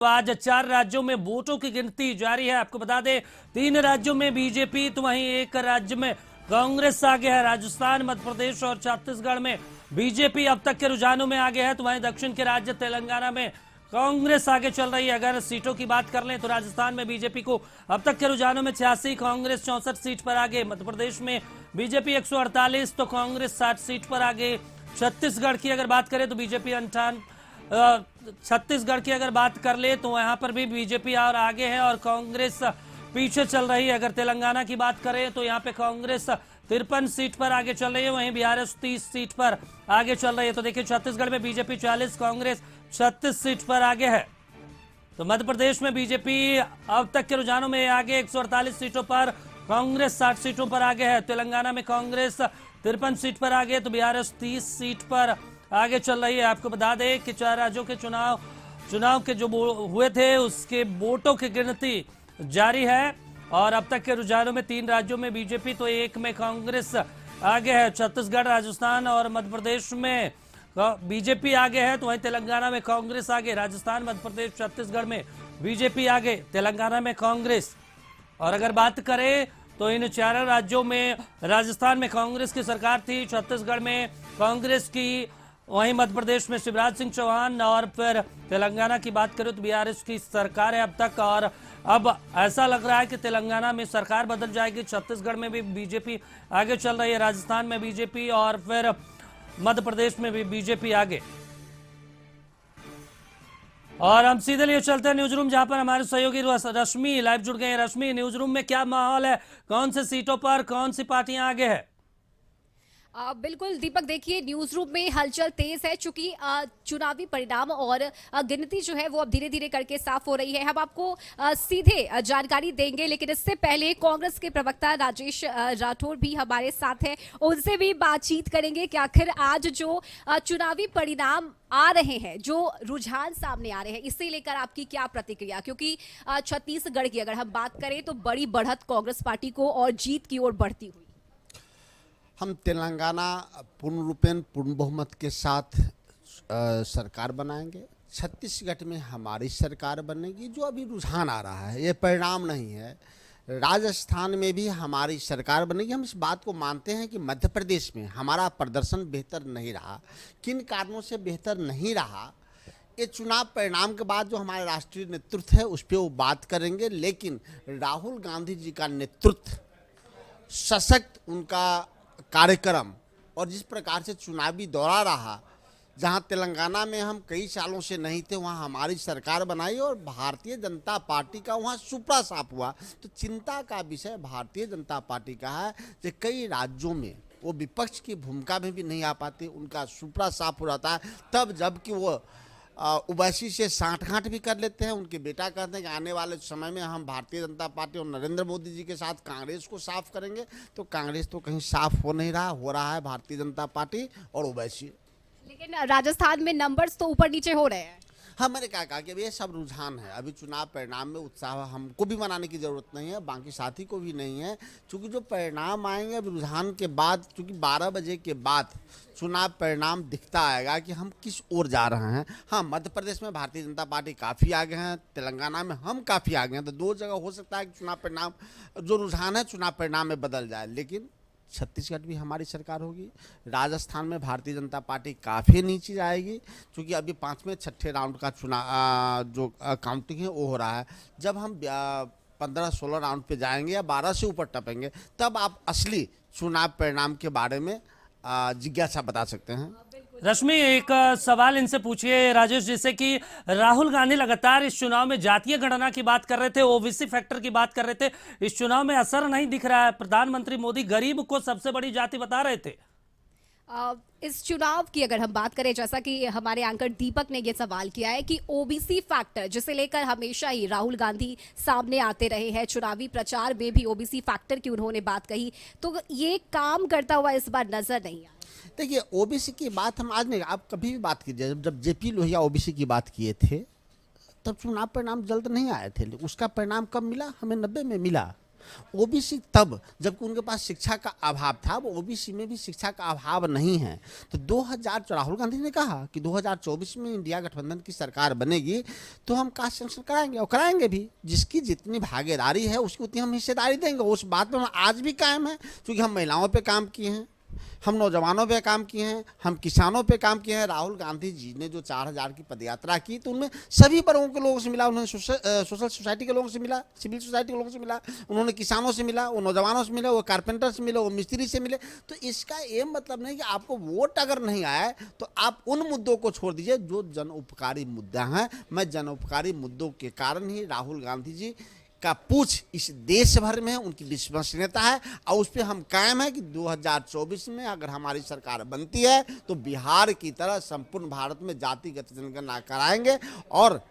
आज 4 राज्यों में वोटों की गिनती जारी है। आपको बता दें 3 राज्यों में बीजेपी तो वहीं एक राज्य में कांग्रेस आगे है। राजस्थान, मध्य प्रदेश और छत्तीसगढ़ में बीजेपी अब तक के रुझानों में आगे है, तो वहीं दक्षिण के राज्य तेलंगाना में कांग्रेस आगे चल रही है। अगर सीटों की बात कर लें तो राजस्थान में बीजेपी को अब तक के रुझानों में 86, कांग्रेस 64 सीट पर आगे। मध्य प्रदेश में बीजेपी 148 तो कांग्रेस 60 सीट पर आगे। छत्तीसगढ़ की अगर बात करें तो बीजेपी 58, छत्तीसगढ़ की अगर बात कर ले तो यहाँ पर भी बीजेपी और आगे है और कांग्रेस पीछे चल रही है। अगर तेलंगाना की बात करें तो यहाँ पे कांग्रेस 53 सीट पर आगे चल रही है, वहीं बीआरएस 30 सीट पर आगे चल रही है। तो देखिए छत्तीसगढ़ में बीजेपी 40, कांग्रेस 36 सीट पर आगे है। तो मध्य प्रदेश में बीजेपी अब तक के रुझानों में आगे 148 सीटों पर, कांग्रेस 60 सीटों पर आगे है। तेलंगाना में कांग्रेस 53 सीट पर आगे तो बीआरएस 30 सीट पर आगे चल रही है। आपको बता दें कि 4 राज्यों के चुनाव के जो हुए थे उसके वोटों की गिनती जारी है और अब तक के रुझानों में 3 राज्यों में बीजेपी तो एक में कांग्रेस आगे है। छत्तीसगढ़, राजस्थान और मध्य प्रदेश में बीजेपी आगे है, तो वहीं तेलंगाना में कांग्रेस आगे। राजस्थान, मध्य प्रदेश, छत्तीसगढ़ में बीजेपी आगे, तेलंगाना में कांग्रेस। और अगर बात करें तो इन 4 राज्यों में राजस्थान में कांग्रेस की सरकार थी, छत्तीसगढ़ में कांग्रेस की, वहीं मध्य प्रदेश में शिवराज सिंह चौहान और फिर तेलंगाना की बात करें तो बीआरएस की सरकार है अब तक। और अब ऐसा लग रहा है कि तेलंगाना में सरकार बदल जाएगी। छत्तीसगढ़ में भी बीजेपी आगे चल रही है, राजस्थान में बीजेपी और फिर मध्य प्रदेश में भी बीजेपी आगे। और हम सीधे लिए चलते हैं न्यूज रूम, जहां पर हमारे सहयोगी रश्मि लाइव जुड़ गए हैं। रश्मि, न्यूज रूम में क्या माहौल है, कौन से सीटों पर कौन सी पार्टियां आगे है? बिल्कुल दीपक, देखिए न्यूज रूम में हलचल तेज है, चूंकि चुनावी परिणाम और गिनती जो है वो अब धीरे धीरे करके साफ हो रही है। हम आपको सीधे जानकारी देंगे, लेकिन इससे पहले कांग्रेस के प्रवक्ता राजेश राठौर भी हमारे साथ हैं, उनसे भी बातचीत करेंगे कि आखिर आज जो चुनावी परिणाम आ रहे हैं, जो रुझान सामने आ रहे हैं, इसे लेकर आपकी क्या प्रतिक्रिया? क्योंकि छत्तीसगढ़ की अगर हम बात करें तो बड़ी बढ़त कांग्रेस पार्टी को और जीत की ओर बढ़ती हुई। हम तेलंगाना पूर्ण बहुमत के साथ सरकार बनाएंगे। छत्तीसगढ़ में हमारी सरकार बनेगी, जो अभी रुझान आ रहा है, ये परिणाम नहीं है। राजस्थान में भी हमारी सरकार बनेगी। हम इस बात को मानते हैं कि मध्य प्रदेश में हमारा प्रदर्शन बेहतर नहीं रहा। किन कारणों से बेहतर नहीं रहा, ये चुनाव परिणाम के बाद जो हमारा राष्ट्रीय नेतृत्व है उस पर वो बात करेंगे। लेकिन राहुल गांधी जी का नेतृत्व, सशक्त उनका कार्यक्रम और जिस प्रकार से चुनावी दौरा रहा, जहां तेलंगाना में हम कई सालों से नहीं थे, वहां हमारी सरकार बनाई और भारतीय जनता पार्टी का वहां सुपड़ा साफ हुआ। तो चिंता का विषय भारतीय जनता पार्टी का है कि कई राज्यों में वो विपक्ष की भूमिका में भी नहीं आ पाते, उनका सुपड़ा साफ हो जाता है तब जबकि वो ओवैसी से साँठ-गाँठ भी कर लेते हैं। उनके बेटा कहते हैं कि आने वाले समय में हम भारतीय जनता पार्टी और नरेंद्र मोदी जी के साथ कांग्रेस को साफ करेंगे। तो कांग्रेस तो कहीं साफ हो नहीं रहा, हो रहा है भारतीय जनता पार्टी और ओवैसी। लेकिन राजस्थान में नंबर्स तो ऊपर नीचे हो रहे हैं। मैंने कहा कि ये सब रुझान है। अभी चुनाव परिणाम में उत्साह हमको भी मनाने की ज़रूरत नहीं है, बाकी साथी को भी नहीं है, क्योंकि जो परिणाम आएंगे अब रुझान के बाद, क्योंकि 12 बजे के बाद चुनाव परिणाम दिखता आएगा कि हम किस ओर जा रहे हैं। हाँ, मध्य प्रदेश में भारतीय जनता पार्टी काफ़ी आगे हैं, तेलंगाना में हम काफ़ी आगे हैं। तो 2 जगह हो सकता है कि चुनाव परिणाम जो रुझान है चुनाव परिणाम में बदल जाए। लेकिन छत्तीसगढ़ भी हमारी सरकार होगी। राजस्थान में भारतीय जनता पार्टी काफ़ी नीचे जाएगी, क्योंकि अभी 5वें 6ठे राउंड का चुनाव जो काउंटिंग है वो हो रहा है। जब हम 15-16 राउंड पे जाएंगे या 12 से ऊपर टपेंगे, तब आप असली चुनाव परिणाम के बारे में जिज्ञासा बता सकते हैं। रश्मि, एक सवाल इनसे पूछिए राजेश जी से कि राहुल गांधी लगातार इस चुनाव में जातीय गणना की बात कर रहे थे, ओबीसी फैक्टर की बात कर रहे थे, इस चुनाव में असर नहीं दिख रहा है। प्रधानमंत्री मोदी गरीब को सबसे बड़ी जाति बता रहे थे। इस चुनाव की अगर हम बात करें, जैसा कि हमारे एंकर दीपक ने यह सवाल किया है कि ओबीसी फैक्टर, जिसे लेकर हमेशा ही राहुल गांधी सामने आते रहे हैं, चुनावी प्रचार में भी ओबीसी फैक्टर की उन्होंने बात कही, तो ये काम करता हुआ इस बार नजर नहीं आया। देखिए, ओबीसी की बात हम आज नहीं, आप कभी भी बात कीजिए। जब जेपी लोहिया ओबीसी की बात किए थे तब चुनाव परिणाम जल्द नहीं आए थे। उसका परिणाम कब मिला? हमें 90 में मिला। ओबीसी तब जबकि उनके पास शिक्षा का अभाव था, अब ओबीसी में भी शिक्षा का अभाव नहीं है। तो 2000 राहुल गांधी ने कहा कि 2024 में इंडिया गठबंधन की सरकार बनेगी तो हम कास्ट सेंसस कराएंगे और कराएंगे भी। जिसकी जितनी भागीदारी है उसकी उतनी हम हिस्सेदारी देंगे। उस बात पर हम आज भी कायम है, क्योंकि हम महिलाओं पर काम किए हैं, हम नौजवानों पे काम किए हैं, हम किसानों पे काम किए हैं। राहुल गांधी जी ने जो 4000 की पदयात्रा की तो उनमें सभी वर्गों के लोगों से मिला। उन्होंने सोशल सोसाइटी के लोगों से मिला, सिविल सोसाइटी के लोगों से मिला, उन्होंने किसानों से मिला, वो नौजवानों से मिले, वो कारपेंटर से मिले, वो मिस्त्री से मिले। तो इसका ये मतलब नहीं कि आपको वोट अगर नहीं आए तो आप उन मुद्दों को छोड़ दीजिए जो जन उपकारी मुद्दा हैं। मैं जन उपकारी मुद्दों के कारण ही राहुल गांधी जी का पूछ इस देश भर में है, उनकी विश्वसनीयता है और उस पर हम कायम है कि 2024 में अगर हमारी सरकार बनती है तो बिहार की तरह संपूर्ण भारत में जातिगत जनगणना कराएंगे और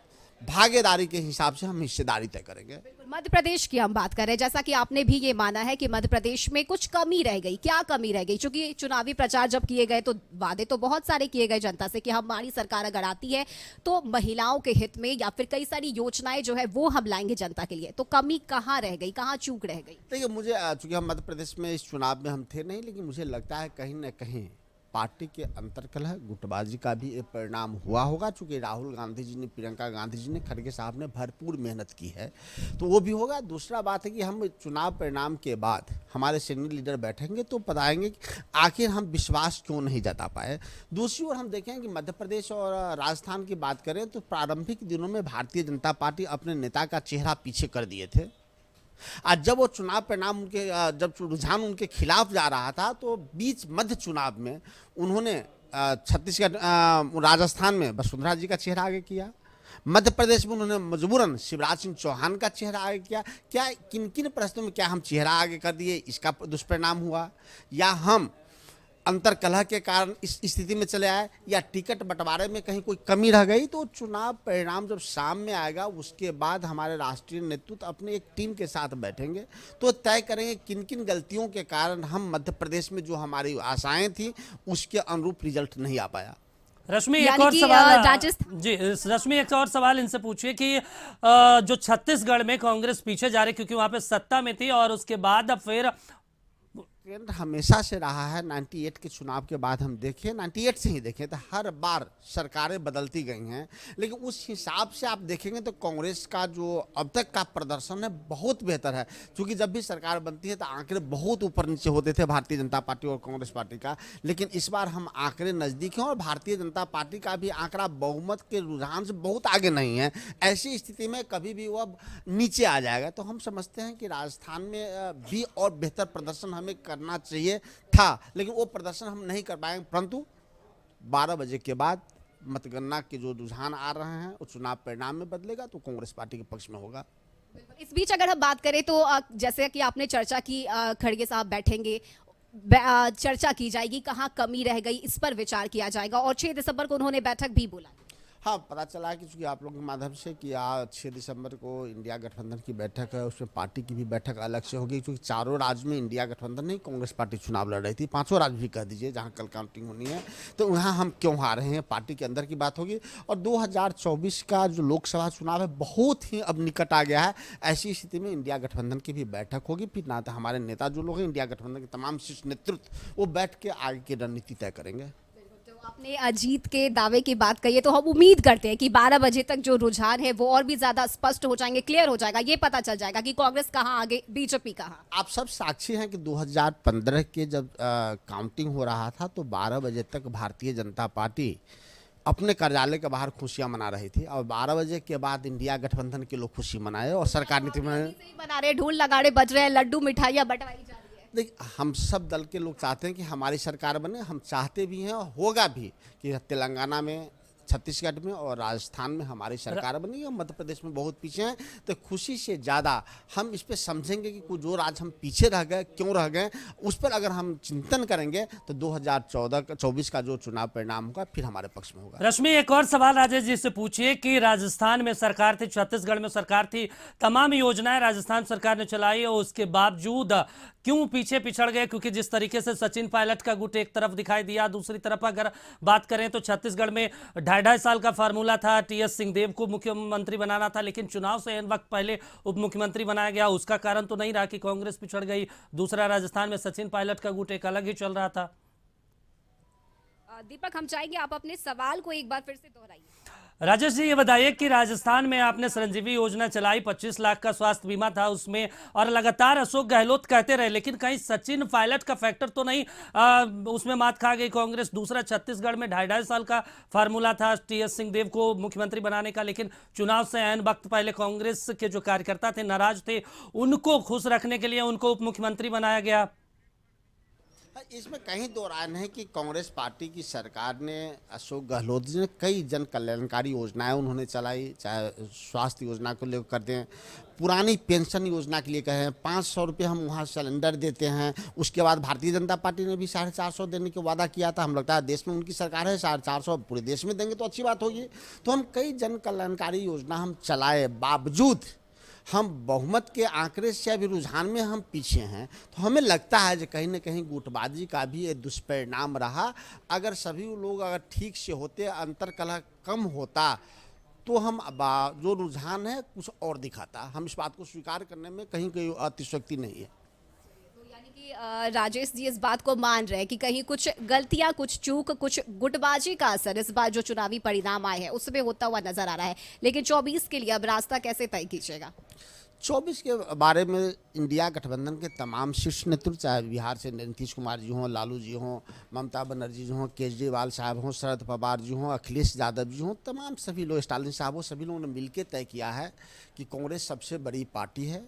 भागीदारी के हिसाब से हम हिस्सेदारी तय करेंगे। मध्य प्रदेश की हम बात कर रहे हैं, जैसा कि आपने भी ये माना है कि मध्य प्रदेश में कुछ कमी रह गई। क्या कमी रह गई? क्योंकि चुनावी प्रचार जब किए गए तो वादे तो बहुत सारे किए गए जनता से कि हमारी सरकार अगर आती है तो महिलाओं के हित में या फिर कई सारी योजनाएं जो है वो हम लाएंगे जनता के लिए। तो कमी कहाँ रह गई, कहाँ चूक रह गई? देखिए, मुझे चूंकि हम मध्य प्रदेश में इस चुनाव में हम थे नहीं, लेकिन मुझे लगता है कहीं ना कहीं पार्टी के अंतर्कलह गुटबाजी का भी एक परिणाम हुआ होगा। चूंकि राहुल गांधी जी ने, प्रियंका गांधी जी ने, खड़गे साहब ने भरपूर मेहनत की है तो वो भी होगा। दूसरा बात है कि हम चुनाव परिणाम के बाद हमारे सीनियर लीडर बैठेंगे तो बताएंगे कि आखिर हम विश्वास क्यों नहीं जता पाए। दूसरी ओर हम देखें कि मध्य प्रदेश और राजस्थान की बात करें तो प्रारंभिक दिनों में भारतीय जनता पार्टी अपने नेता का चेहरा पीछे कर दिए थे। आज जब वो चुनाव परिणाम उनके जब रुझान उनके खिलाफ जा रहा था तो बीच मध्य चुनाव में उन्होंने छत्तीसगढ़, राजस्थान में वसुंधरा जी का चेहरा आगे किया, मध्य प्रदेश में उन्होंने मजबूरन शिवराज सिंह चौहान का चेहरा आगे किया। क्या किन किन प्रश्नों में क्या हम चेहरा आगे कर दिए, इसका दुष्परिणाम हुआ, या हम अंतर कलह के कारण इस स्थिति में चले आए, या टिकट बंटवारे में कहीं कोई कमी रह गई? तो चुनाव परिणाम जब सामने आएगा उसके बाद हमारे राष्ट्रीय नेतृत्व अपने एक टीम के साथ बैठेंगे तो तय करेंगे किन किन गलतियों के कारण हम मध्य प्रदेश में जो हमारी आशाएं थी उसके अनुरूप रिजल्ट नहीं आ पाया। रश्मि, एक और सवाल जी, रश्मि एक और सवाल इनसे पूछिए कि जो छत्तीसगढ़ में कांग्रेस पीछे जा रही क्योंकि वहां पे सत्ता में थी और उसके बाद अब फिर ट्रेंड हमेशा से रहा है। 98 के चुनाव के बाद हम देखें, 98 से ही देखें तो हर बार सरकारें बदलती गई हैं, लेकिन उस हिसाब से आप देखेंगे तो कांग्रेस का जो अब तक का प्रदर्शन है बहुत बेहतर है। क्योंकि जब भी सरकार बनती है तो आंकड़े बहुत ऊपर नीचे होते थे भारतीय जनता पार्टी और कांग्रेस पार्टी का, लेकिन इस बार हम आंकड़े नज़दीक हैं और भारतीय जनता पार्टी का भी आंकड़ा बहुमत के रुझान से बहुत आगे नहीं है। ऐसी स्थिति में कभी भी वह नीचे आ जाएगा। तो हम समझते हैं कि राजस्थान में भी और बेहतर प्रदर्शन हमें करना चाहिए था, लेकिन वो प्रदर्शन हम नहीं कर पाएंगे। परंतु 12 बजे के बाद मतगणना के जो रुझान आ रहे हैं वो चुनाव परिणाम में बदलेगा तो कांग्रेस पार्टी के पक्ष में होगा। इस बीच अगर हम बात करें तो जैसे कि आपने चर्चा की, खड़गे साहब बैठेंगे, चर्चा की जाएगी कहाँ कमी रह गई इस पर विचार किया जाएगा और 6 दिसंबर को उन्होंने बैठक भी बोला। हाँ, पता चला है कि चूँकि आप लोगों के माध्यम से कि आज 6 दिसंबर को इंडिया गठबंधन की बैठक है, उसमें पार्टी की भी बैठक अलग से होगी। क्योंकि चारों राज्य में इंडिया गठबंधन नहीं, कांग्रेस पार्टी चुनाव लड़ रही थी, 5 राज्य भी कह दीजिए जहाँ कल काउंटिंग होनी है, तो वहाँ हम क्यों हार रहे हैं, पार्टी के अंदर की बात होगी। और 2024 का जो लोकसभा चुनाव है बहुत ही अब निकट आ गया है। ऐसी स्थिति में इंडिया गठबंधन की भी बैठक होगी। फिर ना तो हमारे नेता जो लोग हैं इंडिया गठबंधन के तमाम शीर्ष नेतृत्व वो बैठ के आगे की रणनीति तय करेंगे। आपने जीत के दावे की बात कही है तो हम उम्मीद करते हैं कि 12 बजे तक जो रुझान है वो और भी ज्यादा स्पष्ट हो जाएंगे, क्लियर हो जाएगा, ये पता चल जाएगा कि कांग्रेस कहां आगे, बीजेपी कहां। आप सब साक्षी हैं कि 2015 के जब काउंटिंग हो रहा था तो 12 बजे तक भारतीय जनता पार्टी अपने कार्यालय के बाहर खुशियां मना रही थी और 12 बजे के बाद इंडिया गठबंधन के लोग खुशी मनाए और सरकार नीति मना रहे, ढोल नगाड़े बज रहे हैं, लड्डू मिठाइयां बंटवाई जा रही है। देखिए, हम सब दल के लोग चाहते हैं कि हमारी सरकार बने, हम चाहते भी हैं और होगा भी कि तेलंगाना में, छत्तीसगढ़ में और राजस्थान में हमारी सरकार बनी है। मध्य प्रदेश में बहुत पीछे हैं तो खुशी से ज़्यादा हम इस पे समझेंगे कि जो राज्य हम पीछे रह गए, क्यों रह गए, उस पर अगर हम चिंतन करेंगे तो 2024 का जो चुनाव परिणाम होगा फिर हमारे पक्ष में होगा। रश्मि, एक और सवाल राजेश जी से पूछिए कि राजस्थान में सरकार थी, छत्तीसगढ़ में सरकार थी, तमाम योजनाएं राजस्थान सरकार ने चलाई और उसके बावजूद क्यों पीछे पिछड़ गए? क्योंकि जिस तरीके से सचिन पायलट का गुट एक तरफ दिखाई दिया, दूसरी तरफ अगर बात करें तो छत्तीसगढ़ में 2.5 साल का फार्मूला था, टीएस सिंहदेव को मुख्यमंत्री बनाना था, लेकिन चुनाव से एन वक्त पहले उप मुख्यमंत्री बनाया गया। उसका कारण तो नहीं रहा कि कांग्रेस पिछड़ गई। दूसरा, राजस्थान में सचिन पायलट का गुट एक अलग ही चल रहा था। दीपक, हम चाहेंगे आप अपने सवाल को एक बार फिर से दोहराइए। राजेश जी, ये बताइए कि राजस्थान में आपने संजीवनी योजना चलाई, 25 लाख का स्वास्थ्य बीमा था उसमें, और लगातार अशोक गहलोत कहते रहे, लेकिन कहीं सचिन पायलट का फैक्टर तो नहीं उसमें मात खा गई कांग्रेस? दूसरा, छत्तीसगढ़ में 2.5 साल का फार्मूला था टीएस सिंहदेव को मुख्यमंत्री बनाने का, लेकिन चुनाव से ऐन वक्त पहले कांग्रेस के जो कार्यकर्ता थे, नाराज थे, उनको खुश रखने के लिए उनको उप मुख्यमंत्री बनाया गया। इसमें कहीं दो राय नहीं कि कांग्रेस पार्टी की सरकार ने, अशोक गहलोत जी ने कई जन कल्याणकारी योजनाएं उन्होंने चलाई, चाहे स्वास्थ्य योजना को लेकर कर दें, पुरानी पेंशन योजना के लिए कहें, 500 रुपये हम वहाँ सिलेंडर देते हैं। उसके बाद भारतीय जनता पार्टी ने भी 450 देने का वादा किया था। हम लगता है देश में उनकी सरकार है, 450 पूरे देश में देंगे तो अच्छी बात होगी। तो हम कई जन कल्याणकारी योजना हम चलाए, बावजूद हम बहुमत के आंकड़े से अभी रुझान में हम पीछे हैं। तो हमें लगता है कि कहीं ना कहीं गुटबाजी का भी ये दुष्परिणाम रहा। अगर सभी लोग अगर ठीक से होते, अंतर कलह कम होता, तो हम जो रुझान है कुछ और दिखाता। हम इस बात को स्वीकार करने में कहीं कोई अतिशयोक्ति नहीं है। राजेश जी इस बात को मान रहे हैं कि कहीं कुछ गलतियां, कुछ चूक, कुछ गुटबाजी का असर इस बार जो चुनावी परिणाम आए हैं उसमें होता हुआ नजर आ रहा है। लेकिन 24 के लिए अब रास्ता कैसे तय कीजिएगा? 24 के बारे में इंडिया गठबंधन के तमाम शीर्ष नेतृत्व, चाहे बिहार से नीतीश कुमार जी हों, लालू जी हों, ममता बनर्जी जी हों, केजरीवाल साहब हों, शरद पवार जी हों, अखिलेश यादव जी हों, तमाम सभी लोग, स्टालिन साहब हो, सभी लोगों ने मिलकर तय किया है कि कांग्रेस सबसे बड़ी पार्टी है,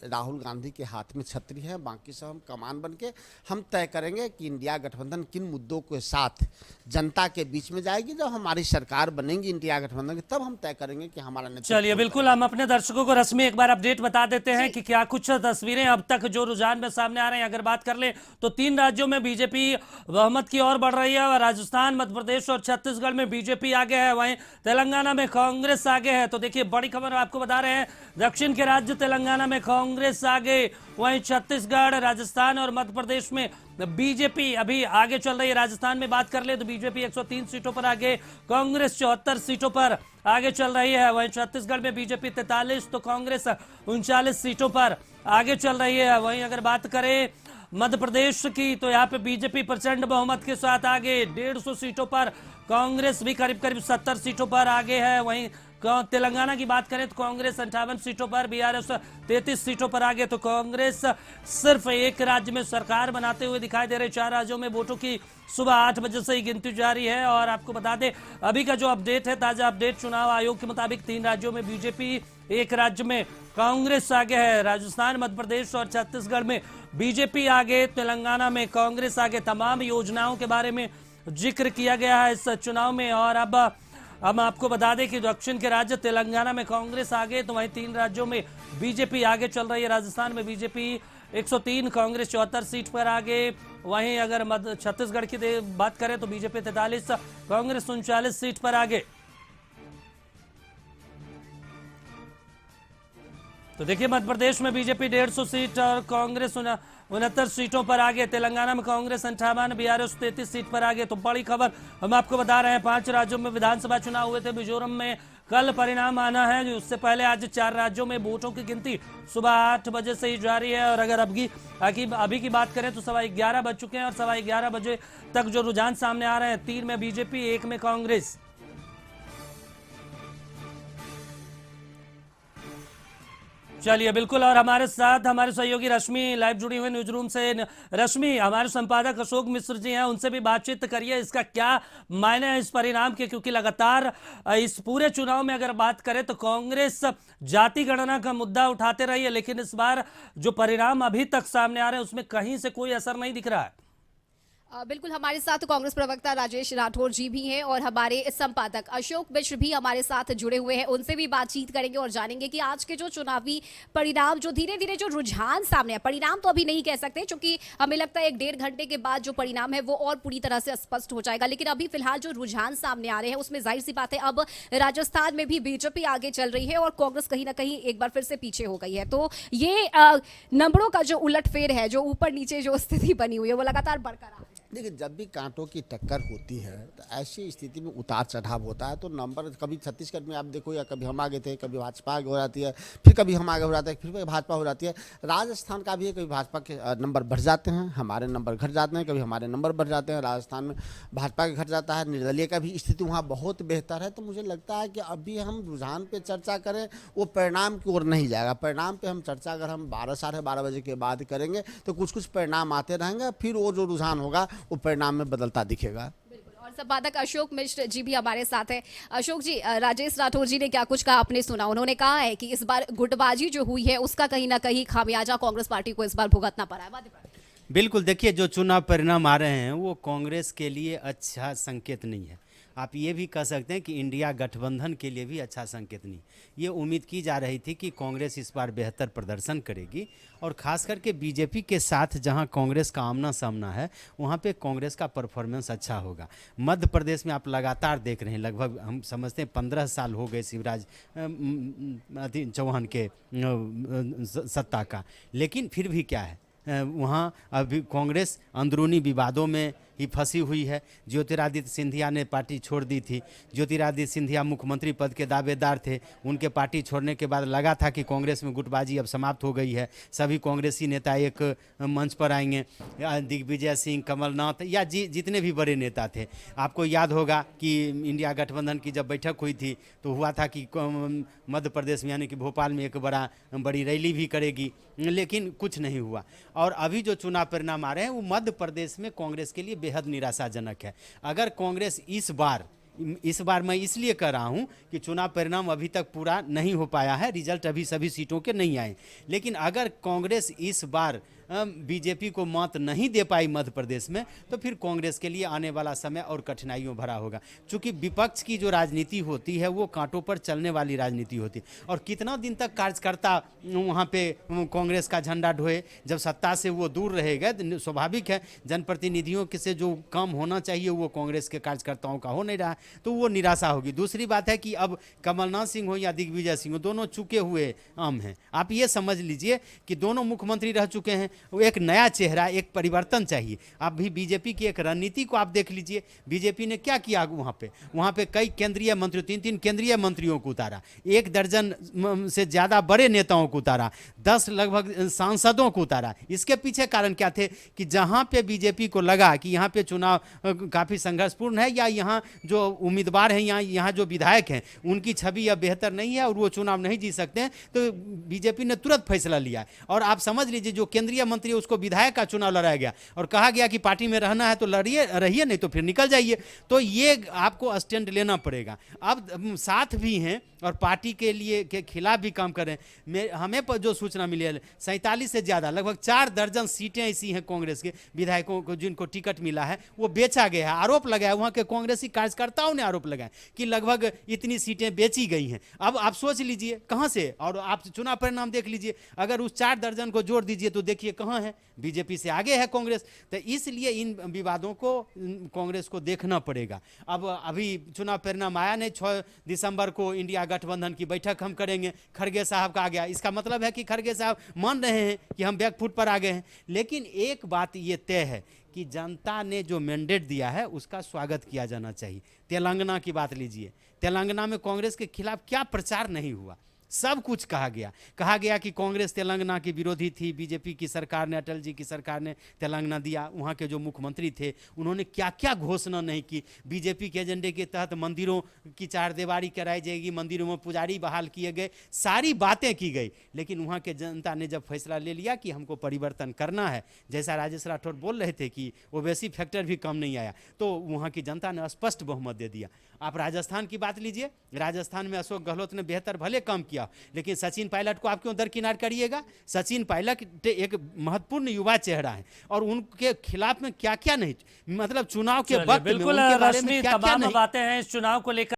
राहुल गांधी के हाथ में छतरी है, बाकी सब हम कमान बन के हम तय करेंगे कि इंडिया गठबंधन किन मुद्दों के साथ जनता के बीच में जाएगी। जब हमारी सरकार बनेगी इंडिया गठबंधन की, तब हम तय करेंगे कि हमारा नेतृत्व। चलिए, बिल्कुल, हम अपने दर्शकों को रस्मी एक बार अपडेट बता देते हैं कि क्या कुछ तस्वीरें अब तक जो रुझान में सामने आ रहे हैं। अगर बात कर ले तो 3 राज्यों में बीजेपी बहुमत की ओर बढ़ रही है। राजस्थान, मध्य प्रदेश और छत्तीसगढ़ में बीजेपी आगे है, वहीं तेलंगाना में कांग्रेस आगे है। तो देखिए, बड़ी खबर आपको बता रहे हैं, दक्षिण के राज्य तेलंगाना में कांग्रेस आगे, वहीं छत्तीसगढ़, राजस्थान और मध्य प्रदेश में बीजेपी अभी आगे चल रही है। राजस्थान में बात कर ले तो बीजेपी 103 सीटों पर आगे, कांग्रेस 74 सीटों पर आगे चल रही है। वहीं छत्तीसगढ़ में बीजेपी 43 तो कांग्रेस 39 सीटों पर आगे चल रही है। वहीं अगर बात करें मध्य प्रदेश की तो यहाँ पे बीजेपी प्रचंड बहुमत के साथ आगे, 150 सीटों पर, कांग्रेस भी करीब करीब 70 सीटों पर आगे है। वहीं तेलंगाना की बात करें तो कांग्रेस 58 सीटों पर, बीआरएस 33 सीटों पर आगे। तो कांग्रेस सिर्फ एक राज्य में सरकार बनाते हुए दिखाई दे रहे। 4 राज्यों में वोटों की सुबह 8 बजे से ही गिनती जारी है। और आपको बता दें, अभी का जो अपडेट है, ताजा अपडेट चुनाव आयोग के मुताबिक 3 राज्यों में बीजेपी, एक राज्य में कांग्रेस आगे है। राजस्थान, मध्य प्रदेश और छत्तीसगढ़ में बीजेपी आगे, तेलंगाना में कांग्रेस आगे। तमाम योजनाओं के बारे में जिक्र किया गया है इस चुनाव में। और अब हम आपको बता दें कि दक्षिण के राज्य तेलंगाना में कांग्रेस आगे, तो वहीं 3 राज्यों में बीजेपी आगे चल रही है। राजस्थान में बीजेपी 103, कांग्रेस 74 सीट पर आगे। वहीं अगर छत्तीसगढ़ की बात करें तो बीजेपी 43, कांग्रेस 39 सीट पर आगे। तो देखिए, मध्य प्रदेश में बीजेपी 150 सीट और कांग्रेस 69 सीटों पर आगे। तेलंगाना में कांग्रेस 58, बीआरएस 33 सीट पर आगे। तो बड़ी खबर हम आपको बता रहे हैं, 5 राज्यों में विधानसभा चुनाव हुए थे। मिजोरम में कल परिणाम आना है। उससे पहले आज 4 राज्यों में वोटों की गिनती सुबह 8 बजे से ही जारी है। और अगर अभी की बात करें तो 11:15 बज चुके हैं और 11:15 बजे तक जो रुझान सामने आ रहे हैं, 3 में बीजेपी, 1 में कांग्रेस। चलिए, बिल्कुल, और हमारे साथ हमारे सहयोगी रश्मि लाइव जुड़ी हुई न्यूज रूम से। रश्मि, हमारे संपादक अशोक मिश्र जी हैं, उनसे भी बातचीत करिए। इसका क्या मायने है इस परिणाम के? क्योंकि लगातार इस पूरे चुनाव में अगर बात करें तो कांग्रेस जाति गणना का मुद्दा उठाते रही है, लेकिन इस बार जो परिणाम अभी तक सामने आ रहे हैं उसमें कहीं से कोई असर नहीं दिख रहा है। बिल्कुल हमारे साथ कांग्रेस प्रवक्ता राजेश राठौर जी भी हैं और हमारे संपादक अशोक मिश्र भी हमारे साथ जुड़े हुए हैं। उनसे भी बातचीत करेंगे और जानेंगे कि आज के जो चुनावी परिणाम, जो धीरे धीरे जो रुझान सामने है, परिणाम तो अभी नहीं कह सकते क्योंकि हमें लगता है 1-1.5 घंटे के बाद जो परिणाम है वो और पूरी तरह से स्पष्ट हो जाएगा। लेकिन अभी फिलहाल जो रुझान सामने आ रहे हैं उसमें जाहिर सी बात है अब राजस्थान में भी बीजेपी आगे चल रही है और कांग्रेस कहीं ना कहीं एक बार फिर से पीछे हो गई है। तो ये नंबरों का जो उलटफेर है, जो ऊपर नीचे जो स्थिति बनी हुई है, वो लगातार बरकरार है। देखिए, जब भी कांटों की टक्कर होती है तो ऐसी स्थिति में उतार चढ़ाव होता है। तो नंबर कभी छत्तीसगढ़ में आप देखो, या कभी हम आगे थे, कभी भाजपा आगे हो जाती है, फिर कभी हम आगे हो जाते हैं, फिर भाजपा हो जाती है। राजस्थान का भी है, कभी भाजपा के नंबर बढ़ जाते हैं, हमारे नंबर घट जाते हैं, कभी हमारे नंबर बढ़ जाते हैं। राजस्थान में भाजपा के घट जाता है, निर्दलीय का भी स्थिति वहाँ बहुत बेहतर है। तो मुझे लगता है कि अभी हम रुझान पर चर्चा करें, वो परिणाम की ओर नहीं जाएगा। परिणाम पर हम चर्चा अगर हम 12-12:30 बजे के बाद करेंगे तो कुछ कुछ परिणाम आते रहेंगे, फिर वो जो रुझान होगा वो परिणाम में बदलता दिखेगा। और संपादक अशोक मिश्र जी भी हमारे साथ हैं। अशोक जी, राजेश राठौर जी ने क्या कुछ कहा आपने सुना। उन्होंने कहा है कि इस बार गुटबाजी जो हुई है उसका कहीं ना कहीं खामियाजा कांग्रेस पार्टी को इस बार भुगतना पड़ा है। बिल्कुल, देखिए जो चुनाव परिणाम आ रहे हैं वो कांग्रेस के लिए अच्छा संकेत नहीं है। आप ये भी कह सकते हैं कि इंडिया गठबंधन के लिए भी अच्छा संकेत नहीं। ये उम्मीद की जा रही थी कि कांग्रेस इस बार बेहतर प्रदर्शन करेगी और ख़ास करके बीजेपी के साथ जहां कांग्रेस का आमना सामना है वहां पे कांग्रेस का परफॉर्मेंस अच्छा होगा। मध्य प्रदेश में आप लगातार देख रहे हैं, लगभग हम समझते हैं 15 साल हो गए शिवराज चौहान के सत्ता का, लेकिन फिर भी क्या है, वहाँ अभी कांग्रेस अंदरूनी विवादों में ही फंसी हुई है। ज्योतिरादित्य सिंधिया ने पार्टी छोड़ दी थी। ज्योतिरादित्य सिंधिया मुख्यमंत्री पद के दावेदार थे। उनके पार्टी छोड़ने के बाद लगा था कि कांग्रेस में गुटबाजी अब समाप्त हो गई है, सभी कांग्रेसी नेता एक मंच पर आएंगे। दिग्विजय सिंह, कमलनाथ या जितने भी बड़े नेता थे, आपको याद होगा कि इंडिया गठबंधन की जब बैठक हुई थी तो हुआ था कि मध्य प्रदेश में यानी कि भोपाल में एक बड़ी रैली भी करेगी, लेकिन कुछ नहीं हुआ। और अभी जो चुनाव परिणाम आ रहे हैं वो मध्य प्रदेश में कांग्रेस के लिए बेहद निराशाजनक है। अगर कांग्रेस इस बार मैं इसलिए कह रहा हूं कि चुनाव परिणाम अभी तक पूरा नहीं हो पाया है, रिजल्ट अभी सभी सीटों के नहीं आए, लेकिन अगर कांग्रेस इस बार बीजेपी को मात नहीं दे पाई मध्य प्रदेश में तो फिर कांग्रेस के लिए आने वाला समय और कठिनाइयों भरा होगा। चूंकि विपक्ष की जो राजनीति होती है वो कांटों पर चलने वाली राजनीति होती है और कितना दिन तक कार्यकर्ता वहाँ पे कांग्रेस का झंडा ढोए, जब सत्ता से वो दूर रहेगा। स्वाभाविक है, जनप्रतिनिधियों के से जो काम होना चाहिए वो कांग्रेस के कार्यकर्ताओं का हो नहीं रहा, तो वो निराशा होगी। दूसरी बात है कि अब कमलनाथ सिंह हो या दिग्विजय सिंह हो, दोनों चुके हुए आम हैं। आप ये समझ लीजिए कि दोनों मुख्यमंत्री रह चुके हैं, वो एक नया चेहरा, एक परिवर्तन चाहिए। आप भी बीजेपी की एक रणनीति को आप देख लीजिए, बीजेपी ने क्या किया वहाँ पे कई केंद्रीय मंत्री, 3-3 केंद्रीय मंत्रियों को उतारा, 1 दर्जन से ज़्यादा बड़े नेताओं को उतारा, 10 लगभग सांसदों को उतारा। इसके पीछे कारण क्या थे कि जहाँ पे बीजेपी को लगा कि यहाँ पे चुनाव काफ़ी संघर्षपूर्ण है या यहाँ जो उम्मीदवार हैं, यहाँ जो विधायक हैं उनकी छवि अब बेहतर नहीं है और वो चुनाव नहीं जीत सकते हैं, तो बीजेपी ने तुरंत फैसला लिया। और आप समझ लीजिए जो केंद्रीय मंत्री उसको विधायक का चुनाव लड़ाया गया और कहा गया कि पार्टी में रहना है तो रहिए, नहीं तो फिर निकल जाइए। तो ये आपको स्टैंड लेना पड़ेगा। अब साथ भी हैं और पार्टी के लिए के खिलाफ भी काम कर रहे हैं। हमें पर जो सूचना मिली है 47 से ज़्यादा, लगभग 4 दर्जन सीटें ऐसी हैं कांग्रेस के विधायकों को जिनको टिकट मिला है वो बेचा गया है। आरोप लगाया वहाँ के कांग्रेसी कार्यकर्ताओं ने आरोप लगाया कि लगभग इतनी सीटें बेची गई हैं। अब आप सोच लीजिए कहाँ से, और आप चुनाव परिणाम देख लीजिए, अगर उस 4 दर्जन को जोड़ दीजिए तो देखिए कहाँ है, बीजेपी से आगे है कांग्रेस। तो इसलिए इन विवादों को कांग्रेस को देखना पड़ेगा। अब अभी चुनाव परिणाम आया नहीं, 6 दिसंबर को इंडिया गठबंधन की बैठक हम करेंगे, खड़गे साहब का आ गया। इसका मतलब है कि खड़गे साहब मान रहे हैं कि हम बैकफुट पर आ गए हैं। लेकिन एक बात ये तय है कि जनता ने जो मैंडेट दिया है उसका स्वागत किया जाना चाहिए। तेलंगाना की बात लीजिए, तेलंगाना में कांग्रेस के खिलाफ क्या प्रचार नहीं हुआ, सब कुछ कहा गया कि कांग्रेस तेलंगाना की विरोधी थी, बीजेपी की सरकार ने, अटल जी की सरकार ने तेलंगाना दिया। वहाँ के जो मुख्यमंत्री थे उन्होंने क्या क्या घोषणा नहीं की। बीजेपी के एजेंडे के तहत मंदिरों की चारदीवारी कराई जाएगी, मंदिरों में पुजारी बहाल किए गए, सारी बातें की गई। लेकिन वहाँ के जनता ने जब फैसला ले लिया कि हमको परिवर्तन करना है, जैसा राजेश राठौर बोल रहे थे कि ओवैसी फैक्टर भी कम नहीं आया, तो वहाँ की जनता ने स्पष्ट बहुमत दे दिया। आप राजस्थान की बात लीजिए, राजस्थान में अशोक गहलोत ने बेहतर भले काम किया, किया हो, लेकिन सचिन पायलट को आप क्यों दरकिनार करिएगा? सचिन पायलट एक महत्वपूर्ण युवा चेहरा है और उनके खिलाफ में क्या क्या नहीं, मतलब चुनाव के चलिए, वक्त में बिल्कुल उनके बारे में रश्मि, क्या क्या तमाम नहीं। बातें हैं इस चुनाव को लेकर।